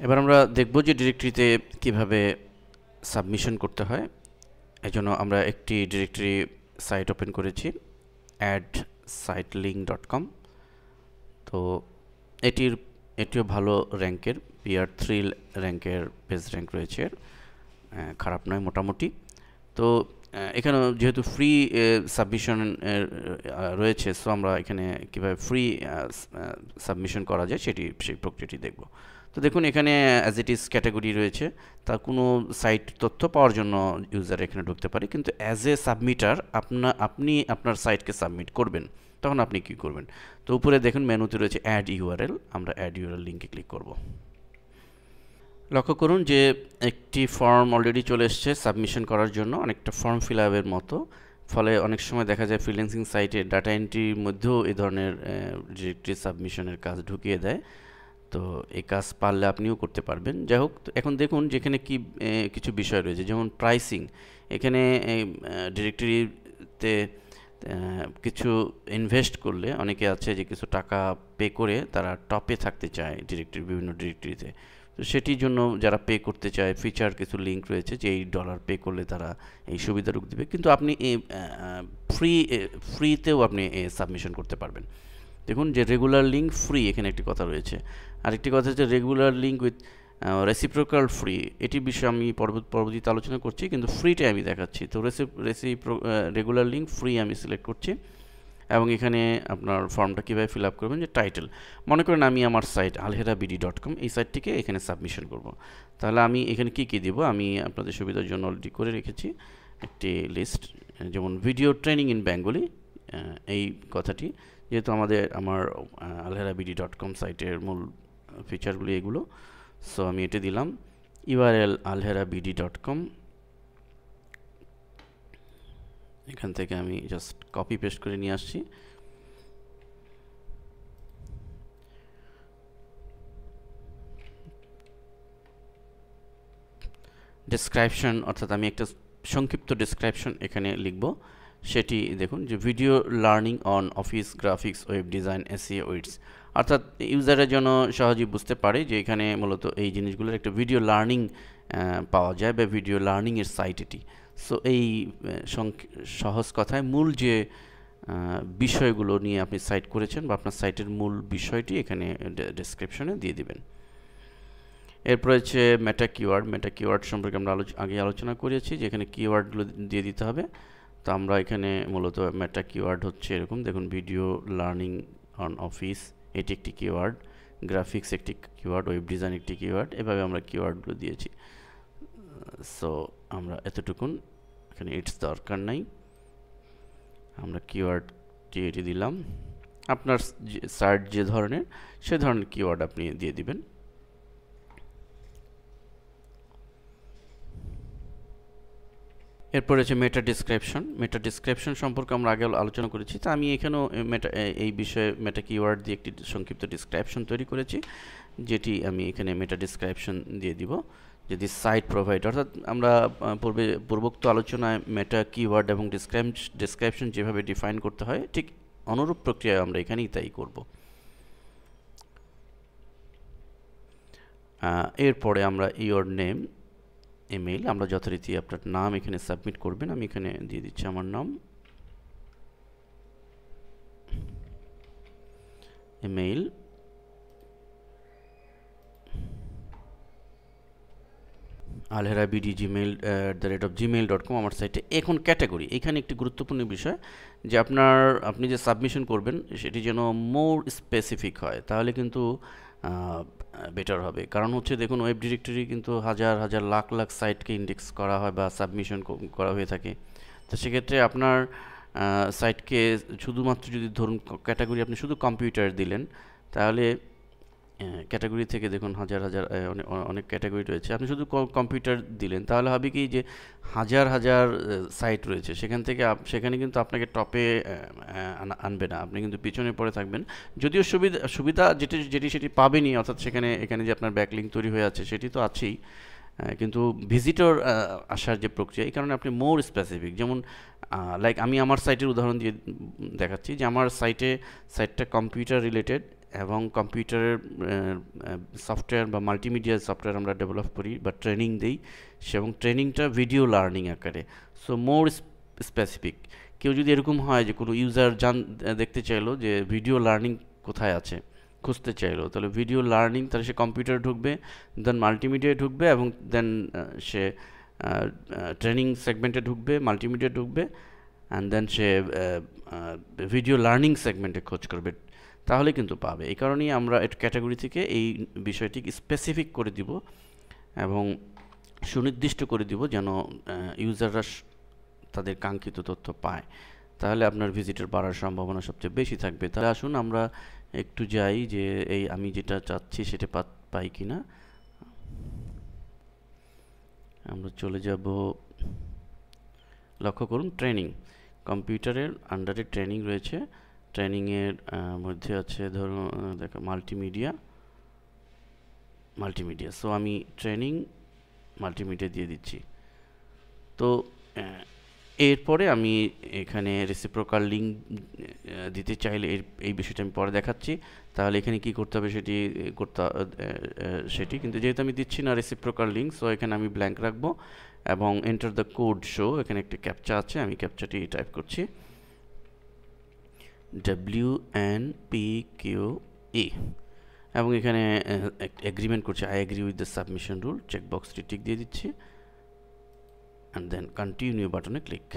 এবার আমরা দেখব যে ডিরেক্টরিতে কিভাবে সাবমিশন করতে হয়। এজন্য আমরা একটি ডিরেক্টরি সাইট ওপেন করেছি, add-sitelink.com। তো এটিও ভালো র্যাঙ্কের, PR3 র্যাঙ্কের পেজ র্যাঙ্ক রয়েছে, খারাপ নয়, মোটামুটি। তো এখানে যেহেতু ফ্রি সাবমিশন রয়েছে, সো আমরা এখানে কীভাবে ফ্রি সাবমিশন করা যায় সেই প্রক্রিয়াটি দেখব। তো দেখুন, এখানে অ্যাজ ইট ইজ ক্যাটাগরি রয়েছে, তা কোনো সাইট তথ্য পাওয়ার জন্য ইউজার এখানে ঢুকতে পারে, কিন্তু অ্যাজ এ সাবমিটার আপনি আপনার সাইটকে সাবমিট করবেন, তখন আপনি কী করবেন? তো উপরে দেখুন মেনুতে রয়েছে অ্যাড ইউআরএল, আমরা অ্যাড ইউআরএল লিঙ্কে ক্লিক করব। লক্ষ্য করুন যে একটি ফর্ম অলরেডি চলে এসছে সাবমিশন করার জন্য, অনেকটা ফর্ম ফিল আপের মতো। ফলে অনেক সময় দেখা যায় ফ্রিল্যান্সিং সাইটে ডাটা এন্ট্রির মধ্যেও এই ধরনের ডিরেক্টরি সাবমিশনের কাজ ঢুকিয়ে দেয়। তো এই কাজ পারলে আপনিও করতে পারবেন। যাই হোক, এখন দেখুন যেখানে কি কিছু বিষয় রয়েছে, যেমন প্রাইসিং। এখানে ডিরেক্টরিতে কিছু ইনভেস্ট করলে অনেকে আছে যে কিছু টাকা পে করে তারা টপে থাকতে চায় বিভিন্ন ডিরেক্টরিতে। তো সেটির জন্য যারা পে করতে চায়, ফিচার কিছু লিঙ্ক রয়েছে যে এই ডলার পে করলে তারা এই সুবিধাটুকু দেবে, কিন্তু আপনি ফ্রিতেও আপনি সাবমিশন করতে পারবেন। দেখুন যে রেগুলার লিঙ্ক ফ্রি, এখানে একটি কথা রয়েছে। আরেকটি কথা হচ্ছে regular link with reciprocal free. এটি বিষয়ে আমি পরবর্তীতে আলোচনা করছি, কিন্তু ফ্রিটাই আমি দেখাচ্ছি। তো রেগুলার লিঙ্ক ফ্রি আমি সিলেক্ট করছি, এবং এখানে আপনার ফর্মটা কীভাবে ফিল আপ করবেন, যে টাইটেল, মনে করেন আমি আমার সাইট alherabd.com, এই সাইটটিকে এখানে সাবমিশন করব। তাহলে আমি এখানে কি কি দিব, আমি আপনাদের সুবিধার জন্য অলরেডি করে রেখেছি একটি লিস্ট, যেমন ভিডিও ট্রেনিং ইন বেঙ্গলি, এই কথাটি, যেহেতু আমার alherabd.com সাইটের মূল ফিচারগুলি এগুলো, সো আমি এটি দিলাম। ইউআরএল alherabd.com, এখান থেকে আমি জাস্ট কপি পেস্ট করে নিয়ে আসছি। ডেসক্রিপশন, অর্থাৎ আমি একটা সংক্ষিপ্ত ডেসক্রিপশন এখানে লিখব। সেটি দেখুন যে video learning on office graphics, web design, SEO weeds, অর্থাৎ ইউজারের জন্য সহজেই বুঝতে পারে যে এখানে মূলত এই জিনিসগুলোর একটা ভিডিও লার্নিং পাওয়া যায়, বা ভিডিও লার্নিংয়ের সাইট এটি। সো এই সহজ কথায় মূল যে বিষয়গুলো নিয়ে আপনি সাইট করেছেন, বা আপনার সাইটের মূল বিষয়টি এখানে ডেসক্রিপশনে দিয়ে দিবেন। এরপর হচ্ছে মেটা কিওয়ার্ড সম্পর্কে আমরা আগে আলোচনা করেছি, যে এখানে কিওয়ার্ডগুলো দিয়ে দিতে হবে। তো আমরা এখানে মূলত মেটা কিওয়ার্ড হচ্ছে এরকম, দেখুন ভিডিও লার্নিং অন অফিস, এটি একটি কিওয়ার্ড, গ্রাফিক্স একটি কিওয়ার্ড, ওয়েব ডিজাইন একটি কিওয়ার্ড, এভাবে আমরা কিওয়ার্ডগুলো দিয়েছি। সো আমরা এতটুকুন, এখানে ইটস দরকার নাই, আমরা কিওয়ার্ডটি এটি দিলাম। আপনার সার্চ যে ধরনের, সে ধরনের কিওয়ার্ড আপনি দিয়ে দিবেন। এরপর হচ্ছে মেটা ডিসক্রিপশন সম্পর্কে আমরা আগে আলোচনা করেছি। তো আমি এখানেও এই বিষয়ে মেটা কিওয়ার্ড দিয়ে একটি সংক্ষিপ্ত ডিসক্রিপশন তৈরি করেছি, যেটি আমি এখানে মেটা ডিসক্রিপশন দিয়ে দিব। যদি সাইট প্রোভাইডার, অর্থাৎ আমরা পূর্বোক্ত আলোচনায় মেটা কিওয়ার্ড এবং ডিসক্রিপশন যেভাবে ডিফাইন করতে হয়, ঠিক অনুরূপ প্রক্রিয়ায় আমরা এখানেই তাই করব। এরপরে আমরা ইওর নেম, ইমেইল, আমরা যথারীতি আপনার নাম এখানে সাবমিট করবেন। আমি এখানে দিয়ে দিচ্ছি আমার নাম, ইমেইল, alherabd@gmail.com আমার সাইটে। এখন ক্যাটাগরি, এখানে একটি গুরুত্বপূর্ণ বিষয়, যে আপনি যে সাবমিশন করবেন সেটি যেন মোর স্পেসিফিক হয়, তাহলে কিন্তু বেটার হবে। কারণ হচ্ছে দেখুন, ওয়েব ডিরেক্টরি কিন্তু হাজার হাজার লাখ লাখ সাইটকে ইন্ডেক্স করা হয় বা সাবমিশন করা হয়ে থাকে। তো সেক্ষেত্রে আপনার সাইটকে শুধুমাত্র যদি ধরুন ক্যাটাগরি আপনি শুধু কম্পিউটার দিলেন, তাহলে ক্যাটাগরি থেকে দেখুন হাজার হাজার অনেক ক্যাটাগরি রয়েছে, আপনি শুধু কম্পিউটার দিলেন, তাহলে হবে কি যে হাজার হাজার সাইট রয়েছে, সেখানে কিন্তু আপনাকে টপে আনবে না, আপনি কিন্তু পিছনে পড়ে থাকবেন। যদিও সুবিধা যেটি সেটি পাবেনই, অর্থাৎ এখানে যে আপনার ব্যাকলিঙ্ক তৈরি হয়ে আছে সেটি তো আছেই, কিন্তু ভিজিটর আসার যে প্রক্রিয়া, এই কারণে আপনি মোর স্পেসিফিক, যেমন লাইক আমি আমার সাইটের উদাহরণ দিয়ে দেখাচ্ছি, যে আমার সাইটটা কম্পিউটার রিলেটেড, এবং কম্পিউটারের সফটওয়্যার বা মাল্টিমিডিয়া সফটওয়্যার আমরা ডেভেলপ করি বা ট্রেনিং দিই, এবং ট্রেনিংটা ভিডিও লার্নিং আকারে। সো মোর স্পেসিফিক, কেউ যদি এরকম হয় যে কোনো ইউজার দেখতে চাইলো যে ভিডিও লার্নিং কোথায় আছে, খুঁজতে চাইলো, তাহলে ভিডিও লার্নিং, তাহলে সে কম্পিউটারে ঢুকবে, দেন মাল্টিমিডিয়ায় ঢুকবে, এবং দেন সে ট্রেনিং সেগমেন্টে ঢুকবে, মাল্টিমিডিয়া ঢুকবে, অ্যান্ড দেন সে ভিডিও লার্নিং সেগমেন্টে খোঁজ করবে, তাহলে কিন্তু পাবে। এই কারণেই আমরা ক্যাটাগরি থেকে এই বিষয়টি স্পেসিফিক করে দিব এবং সুনির্দিষ্ট করে দিব, যেন ইউজাররা তাদের কাঙ্ক্ষিত তথ্য পায়, তাহলে আপনার ভিজিটর বাড়ার সম্ভাবনা সবচেয়ে বেশি থাকবে। তাহলে আসুন আমরা একটু যাই যে এই আমি যেটা চাচ্ছি সেটা পাই কিনা। আমরা চলে যাব, লক্ষ্য করুন ট্রেনিং, কম্পিউটারের আন্ডারে ট্রেনিং রয়েছে, ট্রেনিংয়ের মধ্যে আছে ধরুন দেখো মাল্টিমিডিয়া। সো আমি ট্রেনিং মাল্টিমিডিয়া দিয়ে দিচ্ছি। তো এরপরে আমি এখানে রেসিপ্রোকাল লিঙ্ক দিতে চাইলে এই বিষয়টা আমি পরে দেখাচ্ছি, তাহলে এখানে কি করতে হবে সেটি কিন্তু যেহেতু আমি দিচ্ছি না রেসিপ্রোকাল লিঙ্ক, সো এখানে আমি ব্ল্যাঙ্ক রাখবো এবং এন্টার দ্য কোড শো, এখানে একটা ক্যাপচা আছে, আমি ক্যাপচাটি টাইপ করছি WNPQE, এবং এখানে এগ্রিমেন্ট করছি I agree with the submission rule, চেকবক্সটি টিক দিয়ে দিচ্ছি, অ্যান্ড দেন কন্টিনিউ বাটনে ক্লিক।